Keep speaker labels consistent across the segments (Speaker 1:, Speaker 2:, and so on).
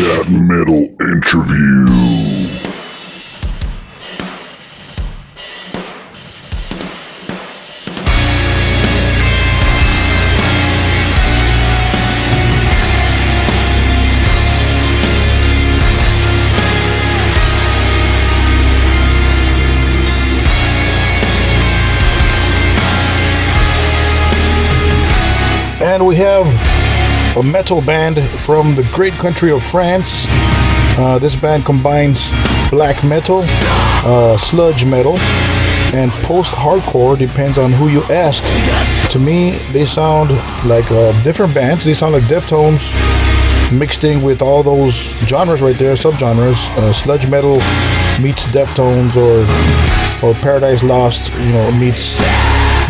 Speaker 1: That Metal Interview.
Speaker 2: And we have a metal band from the great country of France. This band combines black metal, sludge metal, and post-hardcore, depends on who you ask. To me, they sound like different bands. They sound like Deftones mixed in with all those genres right there, subgenres. Sludge metal meets Deftones, or Paradise Lost, meets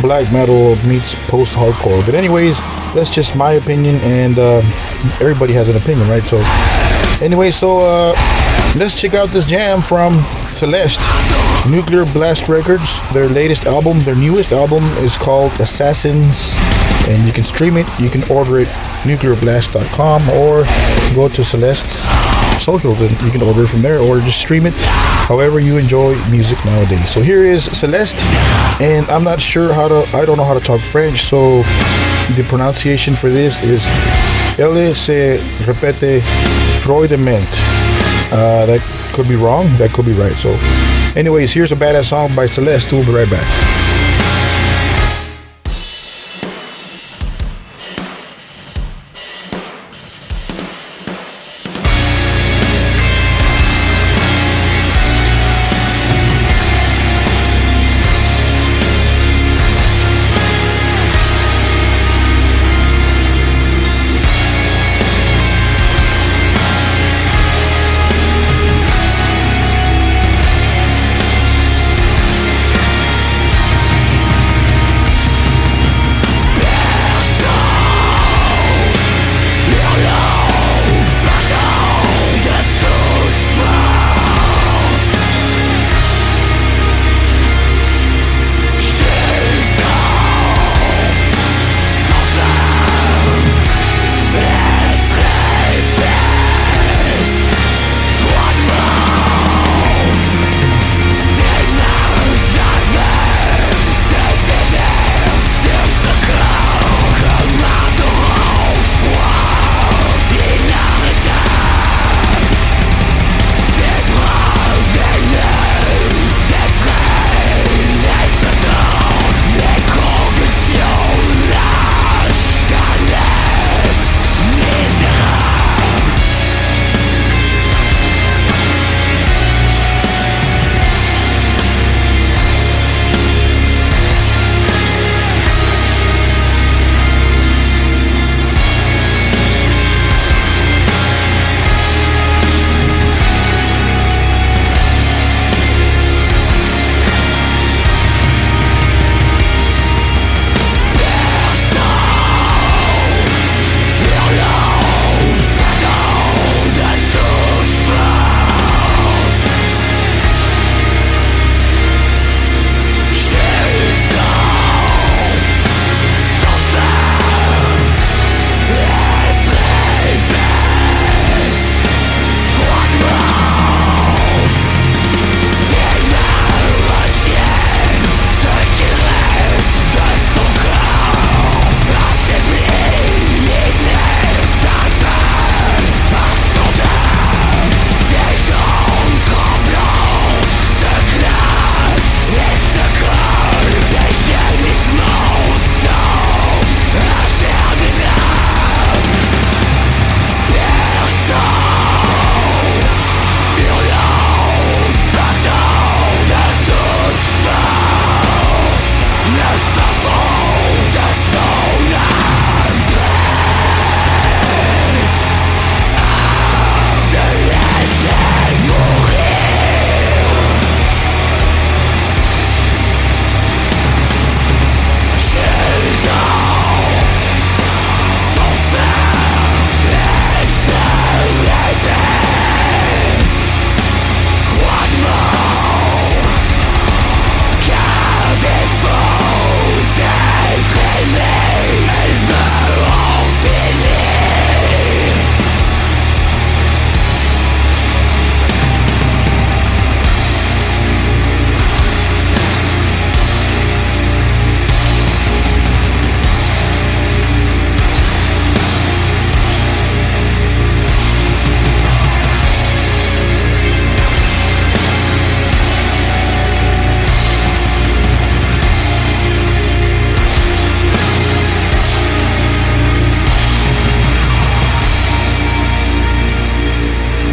Speaker 2: black metal meets post-hardcore. But anyways, that's just my opinion, and everybody has an opinion, right? So anyway, let's check out this jam from Celeste, Nuclear Blast Records. Their latest album, their newest album, is called Assassins, and you can stream it, you can order it nuclearblast.com, or go to Celeste's socials and you can order it from there, or just stream it however you enjoy music nowadays. So here is Celeste, and I'm not sure I don't know how to talk French, so the pronunciation for this is Elle se répète froidement. That could be wrong, that could be right. So anyways, here's a badass song by Celeste. We'll be right back.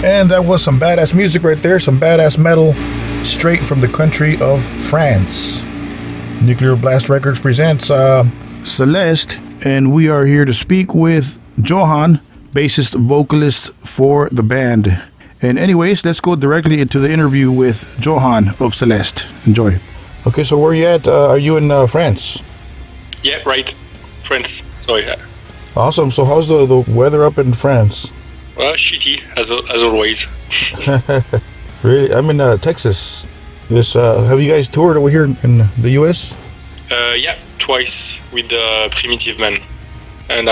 Speaker 2: And that was some badass music right there, some badass metal straight from the country of France. Nuclear Blast Records presents Celeste, and we are here to speak with Johan, bassist vocalist for the band. And anyways, let's go directly into the interview with Johan of Celeste. Enjoy. Okay, so where are you at? Are you in France?
Speaker 3: Yeah, right. France. Sorry.
Speaker 2: Awesome. So how's the weather up in France?
Speaker 3: Well, shitty, as always.
Speaker 2: Really? I'm in Texas. Yes. Have you guys toured over here in the U.S.?
Speaker 3: Yeah, twice with Primitive Man. And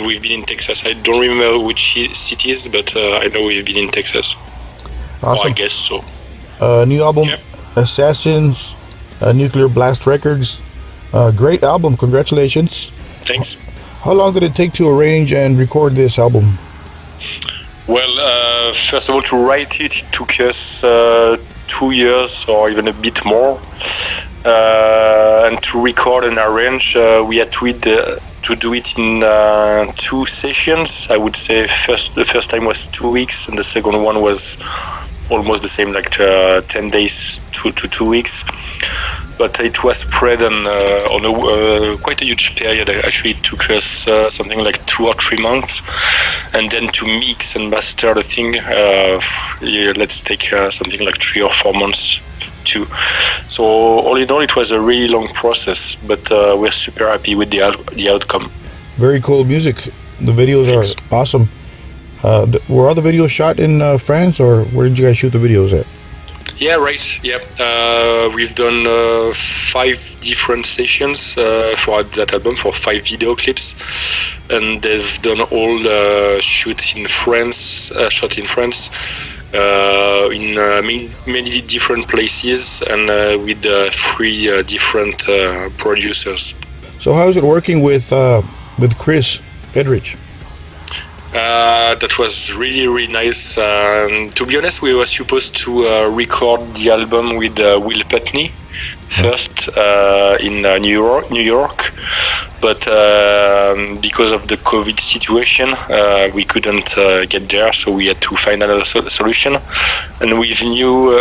Speaker 3: we've been in Texas. I don't remember which cities, but I know we've been in Texas.
Speaker 2: Awesome.
Speaker 3: Or I guess so.
Speaker 2: New album,
Speaker 3: Yep.
Speaker 2: Assassins, Nuclear Blast Records. Great album. Congratulations.
Speaker 3: Thanks.
Speaker 2: How long did it take to arrange and record this album?
Speaker 3: Well, first of all, to write it took us 2 years or even a bit more. And to record and arrange, we had to do it in 2 sessions. I would say the first time was 2 weeks, and the second one was almost the same, like 10 days to 2 weeks. But it was spread on quite a huge period. Actually, it took us something like 2 or 3 months, and then to mix and master the thing, let's take something like 3 or 4 months too. So all in all, it was a really long process, but we're super happy with the outcome.
Speaker 2: Very cool music. The videos
Speaker 3: Thanks.
Speaker 2: are awesome. Were all the videos shot in France, or where did you guys shoot the videos at?
Speaker 3: Yeah, right. Yeah, we've done 5 different sessions for that album, for 5 video clips, and they've done all shot in France, in many different places, and with 3 different producers.
Speaker 2: So how is it working with Chris Edrich?
Speaker 3: That was really nice. To be honest, we were supposed to record the album with Will Putney first in New York, but because of the COVID situation, we couldn't get there, so we had to find another solution. And we've knew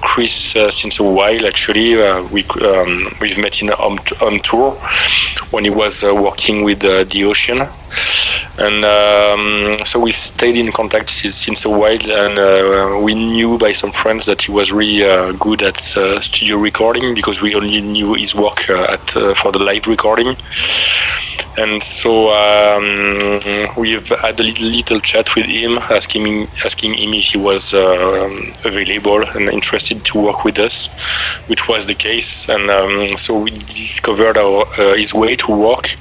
Speaker 3: Chris since a while. Actually, we've met him on tour when he was working with the Ocean. And so we stayed in contact since a while, and we knew by some friends that he was really good at studio recording, because we only knew his work for the live recording. And so we've had a little chat with him, asking him if he was available and interested to work with us, which was the case. And so we discovered his way to work.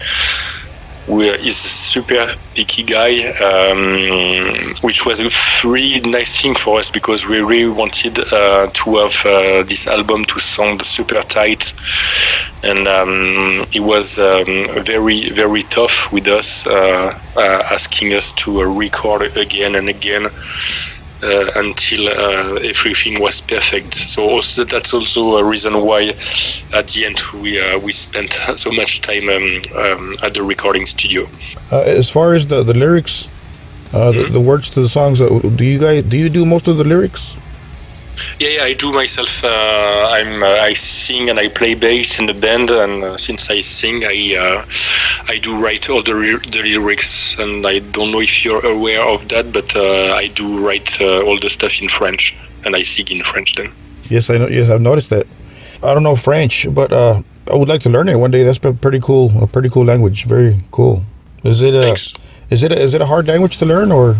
Speaker 3: He's a super picky guy, which was a really nice thing for us, because we really wanted to have this album to sound super tight. And he was very tough with us, asking us to record again and again. Until everything was perfect. So that's also a reason why at the end we spent so much time at the recording studio.
Speaker 2: As far as the lyrics, the words to the songs, do you do most of the lyrics?
Speaker 3: Yeah, I do myself. I sing and I play bass in the band, and since I sing, I do write all the lyrics. And I don't know if you're aware of that, but I do write all the stuff in French, and I sing in French then.
Speaker 2: Yes, I know. Yes, I've noticed that. I don't know French, but I would like to learn it one day. That's a pretty cool language. Very cool.
Speaker 3: Thanks.
Speaker 2: Is it a hard language to learn, or?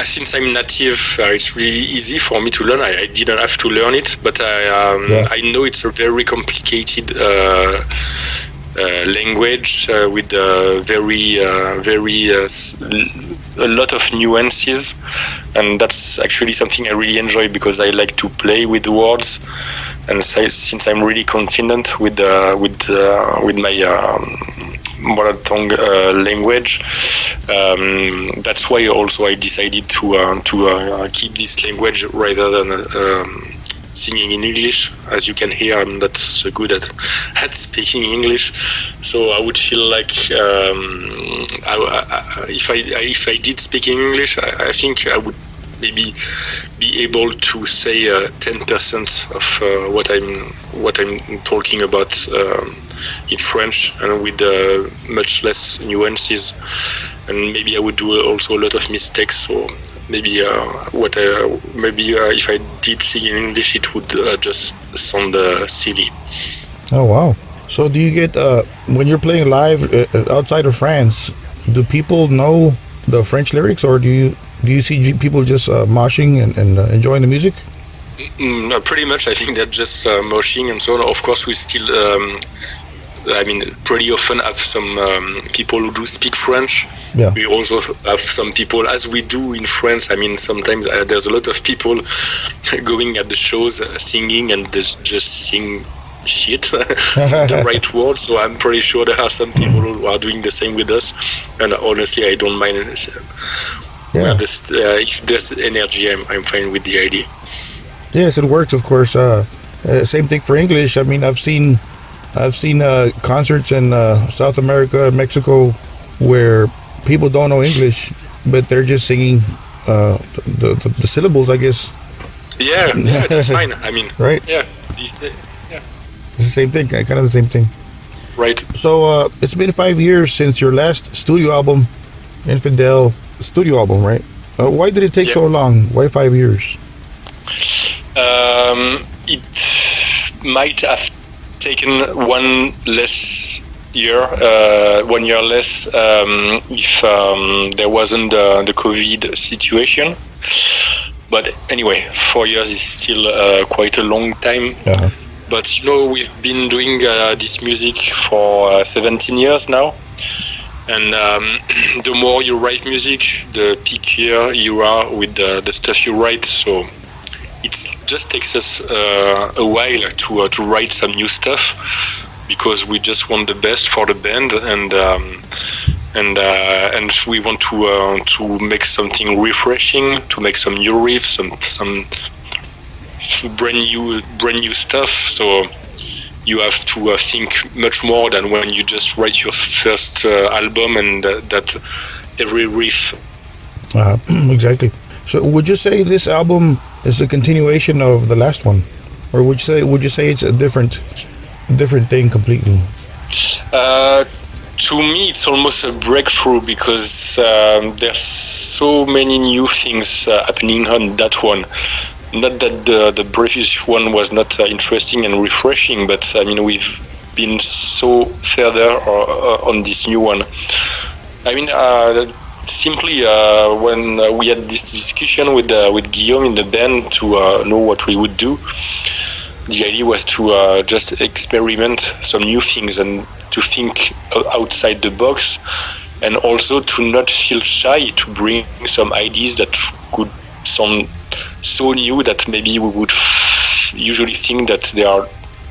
Speaker 3: Since I'm native, it's really easy for me to learn. I didn't have to learn it, but I know it's a very complicated language with a lot of nuances, and that's actually something I really enjoy, because I like to play with the words. And since I'm really confident with my mother tongue language, that's why also I decided to keep this language rather than singing in English. As you can hear, I'm not so good at speaking English, so I would feel like if I did speak in English, I think I would maybe be able to say 10% of what I'm talking about in French, and with much less nuances, and maybe I would do also a lot of mistakes. So maybe if I did sing in English, it would just sound silly.
Speaker 2: Oh wow! So do you get when you're playing live outside of France? Do people know the French lyrics, or do you see people just moshing and enjoying the music?
Speaker 3: No, pretty much. I think they're just moshing and so on. Of course, we still, pretty often have some people who do speak French.
Speaker 2: Yeah.
Speaker 3: We also have some people, as we do in France. I mean, sometimes there's a lot of people going at the shows singing and just sing shit, the right words. So I'm pretty sure there are some people who are doing the same with us. And honestly, I don't mind.
Speaker 2: Yeah.
Speaker 3: If there's energy, I'm fine with the idea.
Speaker 2: Yes, it works, of course. Same thing for English. I mean, I've seen concerts in South America, Mexico, where people don't know English, but they're just singing the syllables, I guess.
Speaker 3: Yeah, that's fine. I mean,
Speaker 2: right?
Speaker 3: Yeah,
Speaker 2: it's the same thing, kind of the same thing.
Speaker 3: Right.
Speaker 2: So it's been 5 years since your last studio album, Infidel studio album, right? Why did it take so long? Why 5 years?
Speaker 3: It might have taken 1 year less if there wasn't the COVID situation. But anyway, 4 years is still quite a long time.
Speaker 2: Uh-huh.
Speaker 3: But we've been doing this music for 17 years now. And the more you write music, the pickier you are with the stuff you write. So it just takes us a while to write some new stuff, because we just want the best for the band, and we want to make something refreshing, to make some new riffs, some brand new stuff. So you have to think much more than when you just write your first album and that every riff.
Speaker 2: Exactly. So would you say this album is a continuation of the last one, or would you say it's a different thing completely?
Speaker 3: To me, it's almost a breakthrough, because there's so many new things happening on that one. Not that the previous one was not interesting and refreshing, but I mean, we've been so further on this new one. I mean, simply when we had this discussion with Guillaume in the band to know what we would do, the idea was to just experiment some new things and to think outside the box, and also to not feel shy to bring some ideas that could sound so new that maybe we would usually think that they are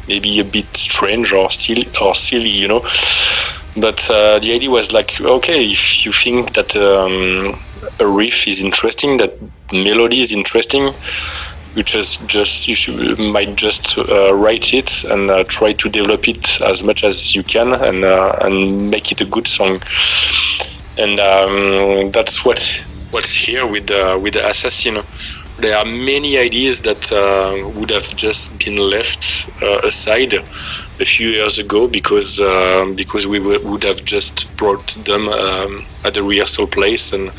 Speaker 3: maybe a bit strange or silly, But the idea was like, okay, if you think that a riff is interesting, that melody is interesting, you might just write it and try to develop it as much as you can and make it a good song. And that's what's here with the Assassin. There are many ideas that would have just been left aside a few years ago because we would have just brought them at the rehearsal place, and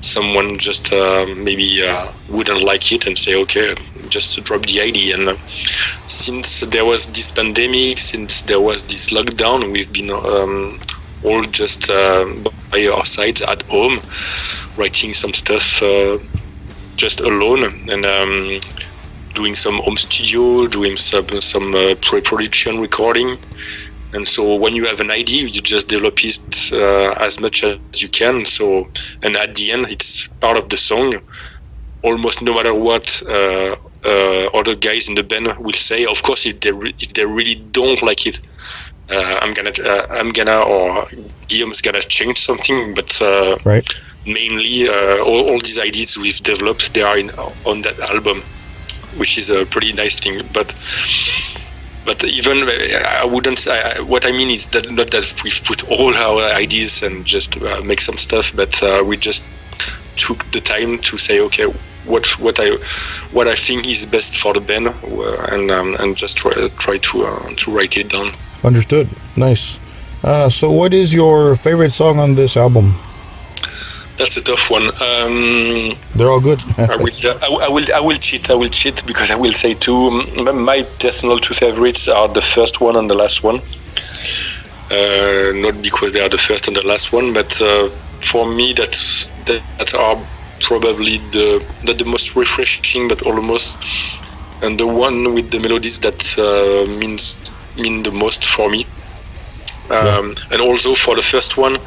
Speaker 3: someone just maybe wouldn't like it and say, okay, just drop the idea. And since there was this pandemic, since there was this lockdown, we've been all just by our sides at home, writing some stuff just alone, and doing some home studio, doing some pre-production recording. And so when you have an idea, you just develop it as much as you can. So, and at the end, it's part of the song. Almost no matter what other guys in the band will say. Of course, if they really don't like it, I'm gonna or Guillaume's gonna change something. But
Speaker 2: right.
Speaker 3: Mainly, all these ideas we've developed, they are on that album. which is a pretty nice thing. But even I wouldn't. What I mean is that not that we've put all our ideas and just make some stuff, but we just took the time to say, okay, what I think is best for the band, and just try to write it down.
Speaker 2: Understood. Nice. So, what is your favorite song on this album?
Speaker 3: That's a tough one.
Speaker 2: They're all good.
Speaker 3: I will cheat because I will say two. My personal two favorites are the first one and the last one. Not because they are the first and the last one, but for me that are probably not the most refreshing, but almost, and the one with the melodies that mean the most for me. And also for the first one,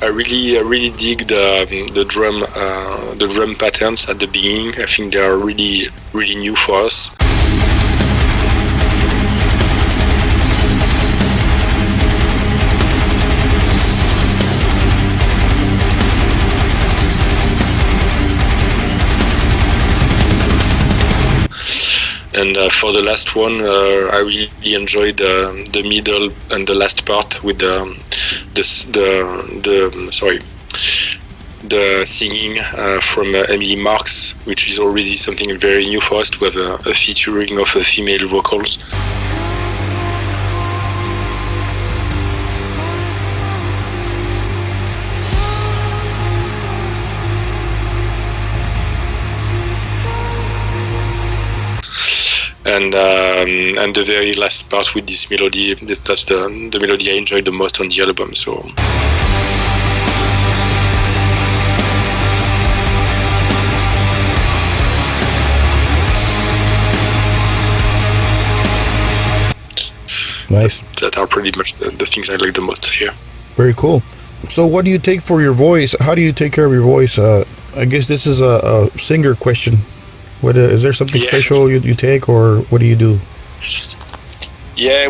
Speaker 3: I really dig the drum patterns at the beginning. I think they are really new for us. And for the last one, I really enjoyed the middle and the last part with the singing from Emily Marks, which is already something very new for us to have a featuring of female vocals. And the very last part with this melody, that's the melody I enjoyed the most on the album. So
Speaker 2: nice.
Speaker 3: That are pretty much the things I like the most here.
Speaker 2: Very cool. So what do you take for your voice? How do you take care of your voice? I guess this is a singer question. What, is there something special you take, or what do you do?
Speaker 3: Yeah,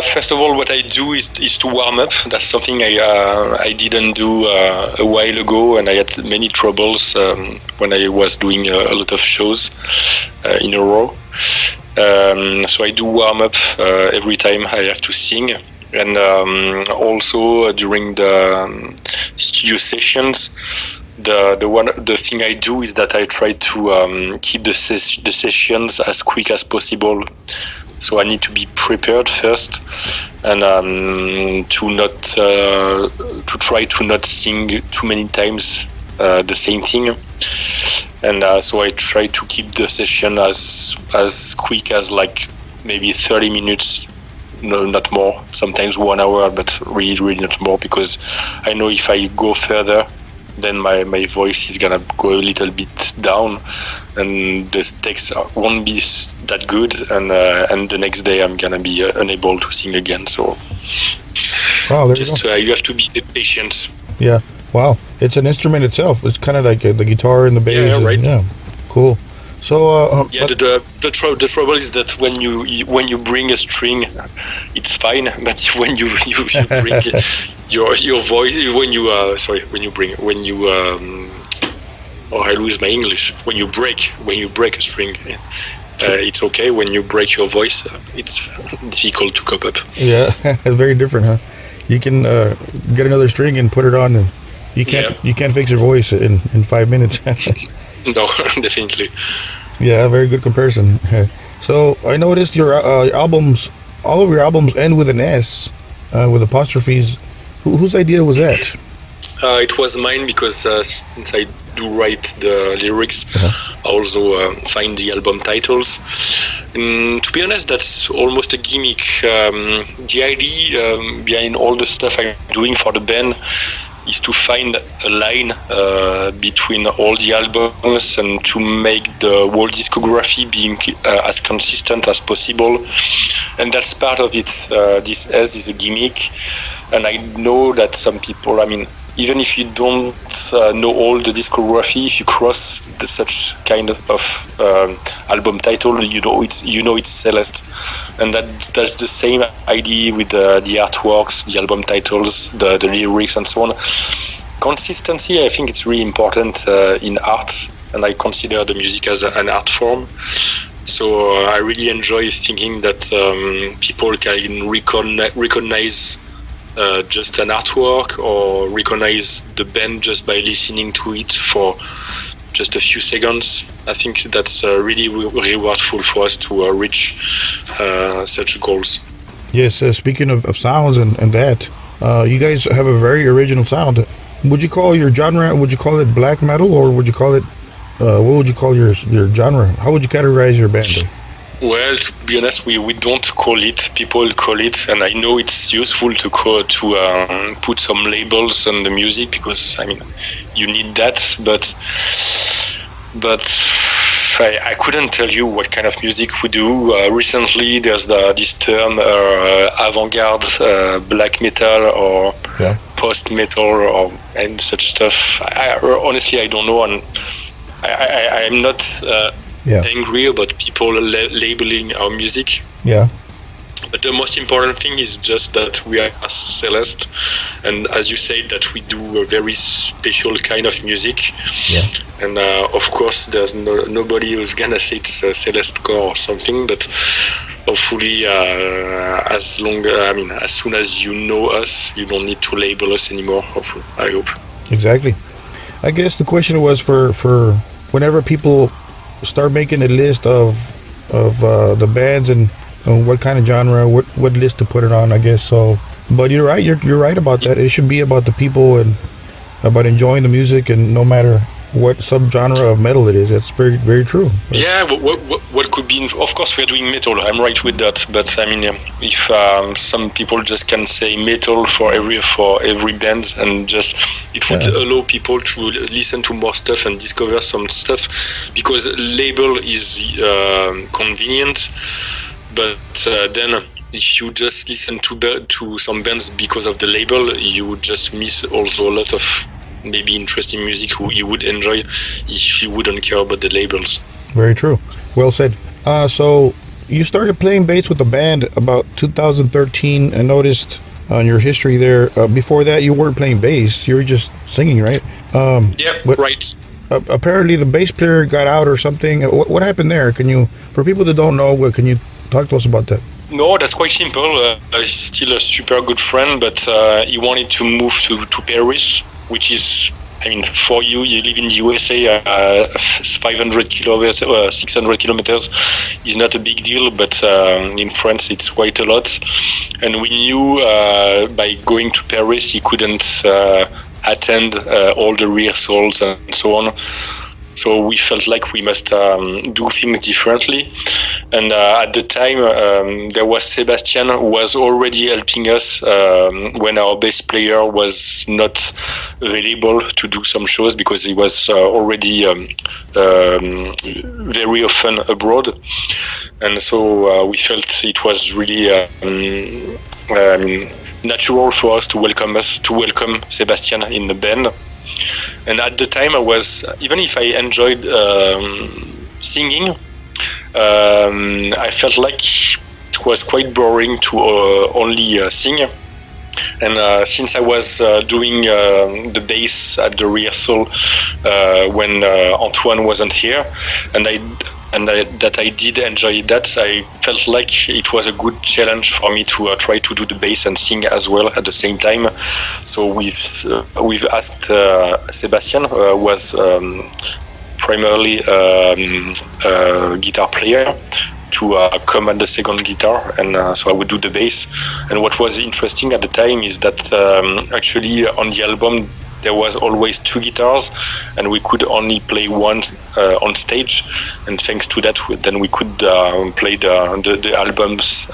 Speaker 3: first of all, what I do is to warm up. That's something I didn't do a while ago, and I had many troubles when I was doing a lot of shows in a row. So I do warm up every time I have to sing, and also during the studio sessions. The thing I do is that I try to keep the sessions as quick as possible. So I need to be prepared first, and to try to not sing too many times the same thing. And so I try to keep the session as quick as like maybe 30 minutes. No, not more. Sometimes 1 hour, but really not more, because I know if I go further, then my voice is gonna go a little bit down, and the takes won't be that good, and the next day I'm gonna be unable to sing again. So you have to be patient.
Speaker 2: Yeah. Wow. It's an instrument itself. It's kind of like the guitar and the bass.
Speaker 3: Yeah, right.
Speaker 2: Yeah. Cool. So
Speaker 3: the trouble is that when you bring a string, it's fine, but when you bring your voice, I lose my English. When you break a string, it's okay. When you break your voice, it's difficult to cope up.
Speaker 2: Yeah, very different, huh? You can get another string and put it on, and you can't fix your voice in 5 minutes.
Speaker 3: No, definitely.
Speaker 2: Yeah, very good comparison. So I noticed your albums, all of your albums end with an S, with apostrophes. Whose idea was that?
Speaker 3: It was mine, because since I do write the lyrics, I also find the album titles. And to be honest, that's almost a gimmick. The idea behind all the stuff I'm doing for the band is to find a line between all the albums and to make the whole discography being as consistent as possible. And that's part of it. This S is a gimmick, and I know that some people, even if you don't know all the discography, if you cross such kind of album title, you know it's Celeste, and that's the same idea with the artworks, the album titles, the lyrics, and so on. consistency. I think it's really important in art, and I consider the music as an art form. So I really enjoy thinking that people can recognize just an artwork or recognize the band just by listening to it for just a few seconds. I think that's really rewardful for us to reach such goals.
Speaker 2: Yes, speaking of sounds and that, you guys have a very original sound. Would you call your genre, would you call it black metal, or would you call it, what would you call your genre? How would you categorize your band?
Speaker 3: Well, to be honest, we don't call it. People call it, and I know it's useful to put some labels on the music because I mean you need that. But I couldn't tell you what kind of music we do. Recently, there's this term avant-garde black metal or post-metal and such stuff. Honestly, I don't know, and I'm not angry about people labeling our music.
Speaker 2: Yeah.
Speaker 3: But the most important thing is just that we are Celeste, and as you said, that we do a very special kind of music.
Speaker 2: Yeah.
Speaker 3: And of course, there's nobody who's gonna say it's Celeste core or something. But hopefully, as soon as you know us, you don't need to label us anymore. Hopefully, I hope.
Speaker 2: Exactly. I guess the question was for whenever people start making a list of the bands and what kind of genre, what list to put it on, I guess so. But you're right. You're right about that. It should be about the people and about enjoying the music, and no matter what subgenre of metal it is. That's very, very true.
Speaker 3: Yeah. What could be? Of course, we're doing metal. I'm right with that. But I mean, if some people just can say metal for every band, and just it would allow people to listen to more stuff and discover some stuff, because label is convenient. But then, if you just listen to some bands because of the label, you would just miss also a lot of maybe interesting music you would enjoy if you wouldn't care about the labels.
Speaker 2: Very true. Well said. So you started playing bass with the band about 2013. I noticed on your history there. Before that, you weren't playing bass. You were just singing, right?
Speaker 3: Right.
Speaker 2: Apparently, the bass player got out or something. What happened there? Can you, for people that don't know, can you talk to us about that?
Speaker 3: No, that's quite simple. He's still a super good friend, but he wanted to move to Paris, which is, I mean, for you live in the USA, 500 kilometers, 600 kilometers is not a big deal, but in France it's quite a lot. And we knew by going to Paris he couldn't attend all the rehearsals and so on. So we felt like we must do things differently. And at the time, there was Sebastian, who was already helping us when our bass player was not available to do some shows, because he was already very often abroad. And so we felt it was really natural for us to welcome Sebastian in the band. And at the time, I was, even if I enjoyed singing, I felt like it was quite boring to only sing. And since I was doing the bass at the rehearsal when Antoine wasn't here, and that I did enjoy that, I felt like it was a good challenge for me to try to do the bass and sing as well at the same time. So we've asked Sebastian, who was primarily a guitar player, to come at the second guitar, and so I would do the bass. And what was interesting at the time is that actually on the album there was always two guitars, and we could only play one on stage. And thanks to that, then we could play the albums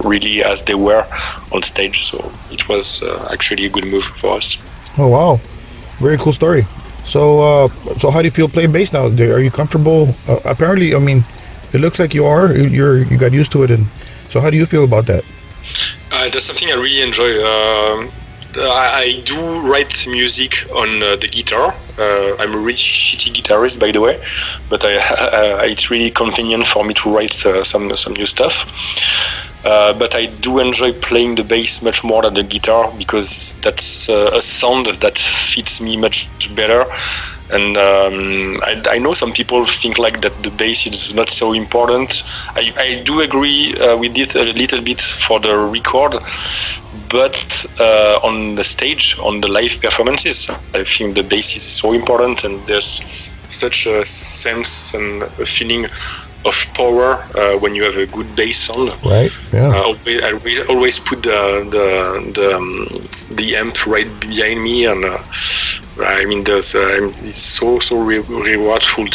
Speaker 3: really as they were on stage. So it was actually a good move for us.
Speaker 2: Oh wow, very cool story. So how do you feel playing bass now? Are you comfortable? Apparently, I mean, it looks like you are. You got used to it, and so how do you feel about that?
Speaker 3: That's something I really enjoy. I do write music on the guitar. I'm a really shitty guitarist, by the way, but it's really convenient for me to write some new stuff. But I do enjoy playing the bass much more than the guitar because that's a sound that fits me much better. And I know some people think like that the bass is not so important. I do agree with it a little bit for the record, but on the stage, on the live performances, I think the bass is so important, and there's such a sense and a feeling of power when you have a good bass sound.
Speaker 2: Right. Yeah.
Speaker 3: I always put the amp right behind me, and I mean, it's so rewardful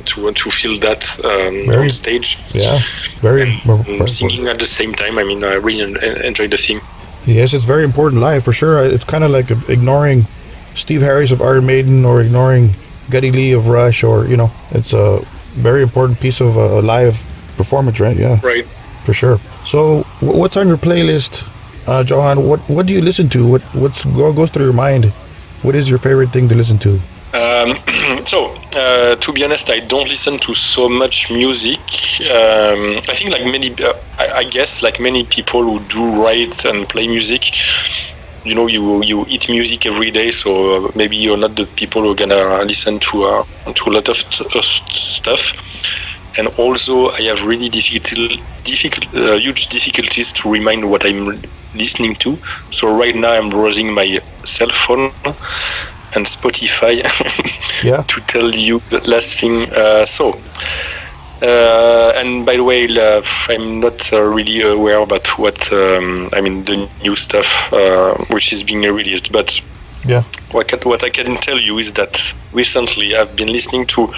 Speaker 3: to feel that on stage.
Speaker 2: Yeah. Very.
Speaker 3: Singing at the same time. I mean, I really enjoy the thing.
Speaker 2: Yes, it's very important live for sure. It's kind of like ignoring Steve Harris of Iron Maiden or ignoring Geddy Lee of Rush, or it's a very important piece of a live performance, right? Yeah.
Speaker 3: Right.
Speaker 2: For sure. So, what's on your playlist, Johan? What do you listen to? What goes through your mind? What is your favorite thing to listen to?
Speaker 3: To be honest, I don't listen to so much music. I think like I guess like many people who do write and play music, you eat music every day, so maybe you're not the people who are gonna listen to a lot of stuff. And also, I have really huge difficulties to remind what I'm listening to. So right now, I'm browsing my cell phone and Spotify to tell you the last thing. And by the way, I'm not really aware about the new stuff which is being released. But what I can tell you is that recently I've been listening to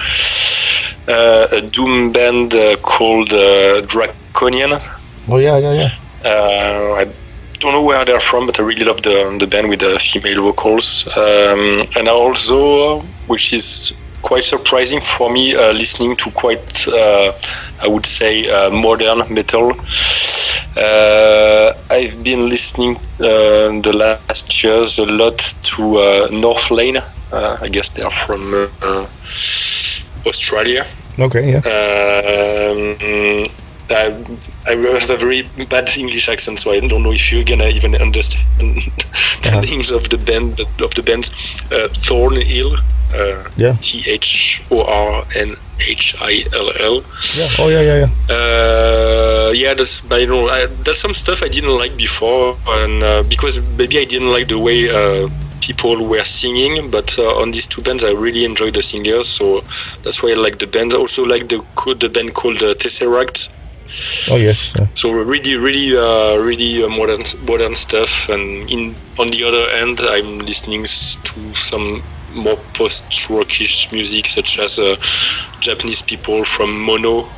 Speaker 3: a doom band called Draconian.
Speaker 2: Oh yeah.
Speaker 3: I don't know where they're from, but I really love the band with the female vocals. And I also, which is quite surprising for me, listening to quite, I would say, modern metal. I've been listening the last years a lot to North Lane. I guess they are from Australia.
Speaker 2: Okay, yeah.
Speaker 3: I have a very bad English accent, so I don't know if you're gonna even understand the names of the bands. Thornhill, Thornhill.
Speaker 2: Yeah. Oh yeah.
Speaker 3: That's some stuff I didn't like before, and because maybe I didn't like the way people were singing, but on these two bands I really enjoyed the singers, so that's why I like the band. I also like the band called Tesseract.
Speaker 2: Oh yes.
Speaker 3: So really modern stuff, and on the other hand, I'm listening to some more post-rockish music, such as Japanese people from Mono,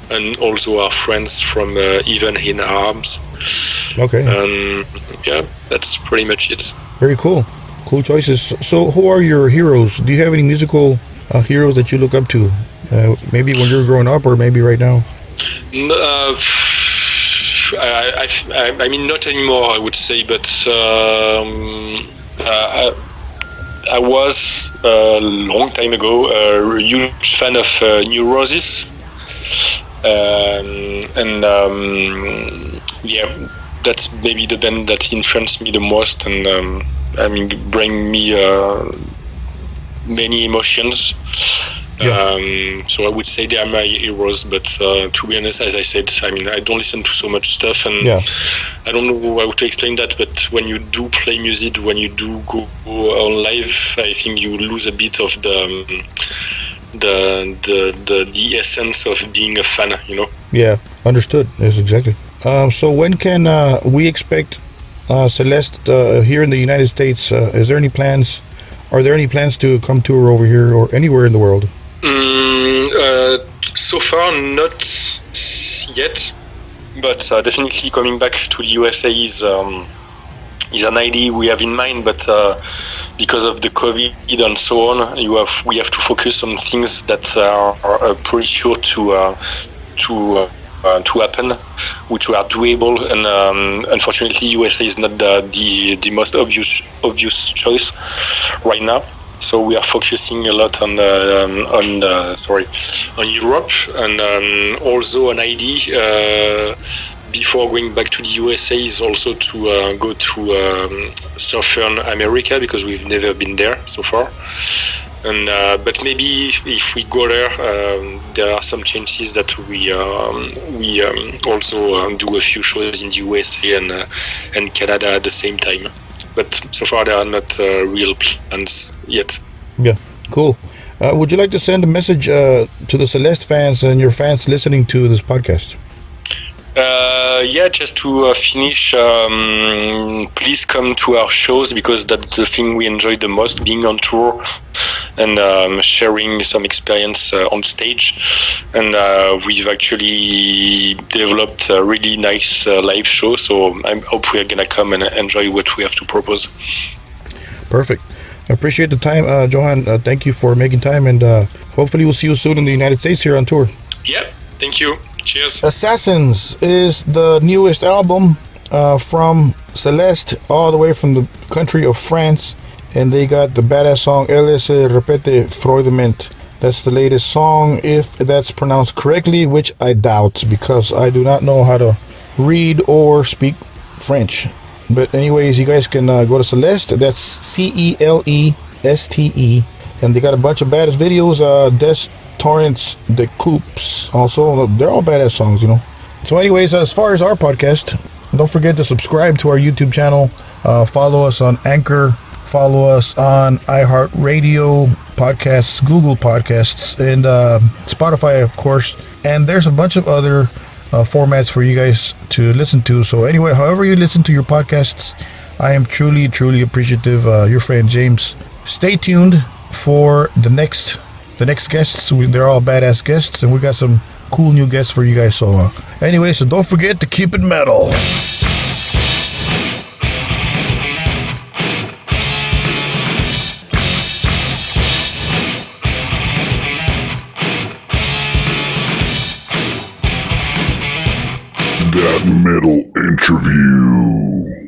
Speaker 3: and also our friends from Even in Arms.
Speaker 2: Okay.
Speaker 3: That's pretty much it.
Speaker 2: Very cool choices. So who are your heroes? Do you have any musical heroes that you look up to, maybe when you're growing up or maybe right now?
Speaker 3: I mean, not anymore, I would say, but I was a long time ago a huge fan of Neurosis, that's maybe the band that influenced me the most, and bring me many emotions. So I would say they are my heroes, but to be honest, as I said, I don't listen to so much stuff, and I don't know how to explain that, but when you do play music, when you do go on live, I think you lose a bit of the essence of being a fan,
Speaker 2: Yeah, understood. Yes, exactly. So when can we expect Celeste here in the United States? Is there any plans? Are there any plans to come tour over here or anywhere in the world?
Speaker 3: So far, not yet, but definitely coming back to the USA is an idea we have in mind. But because of the COVID and so on, we have to focus on things that are pretty sure to happen, which are doable, and unfortunately, USA is not the most obvious choice right now. So we are focusing a lot on Europe, and also an idea before going back to the USA is also to go to Southern America, because we've never been there so far. And but maybe if we go there, there are some chances that we also do a few shows in the USA and Canada at the same time. But so far there are not real plans yet.
Speaker 2: Yeah, cool. Would you like to send a message to the Celeste fans and your fans listening to this podcast?
Speaker 3: Yeah, just to finish, please come to our shows, because that's the thing we enjoy the most, being on tour and sharing some experience on stage. And we've actually developed a really nice live show, so I hope we are going to come and enjoy what we have to propose.
Speaker 2: Perfect. I appreciate the time, Johan. Thank you for making time, and hopefully we'll see you soon in the United States here on tour.
Speaker 3: Yeah, thank you. Cheers.
Speaker 2: Assassins is the newest album from Celeste, all the way from the country of France, and they got the badass song Elle se repete froidement. That's the latest song, if that's pronounced correctly, which I doubt, because I do not know how to read or speak French. But anyways, you guys can go to Celeste. That's CELESTE, and they got a bunch of badass videos. Des Torrents de Coupes also, they're all badass songs, you know. So anyways, as far as our podcast, don't forget to subscribe to our YouTube channel, follow us on Anchor, follow us on iHeartRadio podcasts, Google Podcasts, and Spotify, of course. And there's a bunch of other formats for you guys to listen to. So anyway, however you listen to your podcasts, I am truly appreciative. Your friend James. Stay tuned for the next guests. They're all badass guests, and we got some cool new guests for you guys. So anyway, so don't forget to keep it metal.
Speaker 1: That metal interview.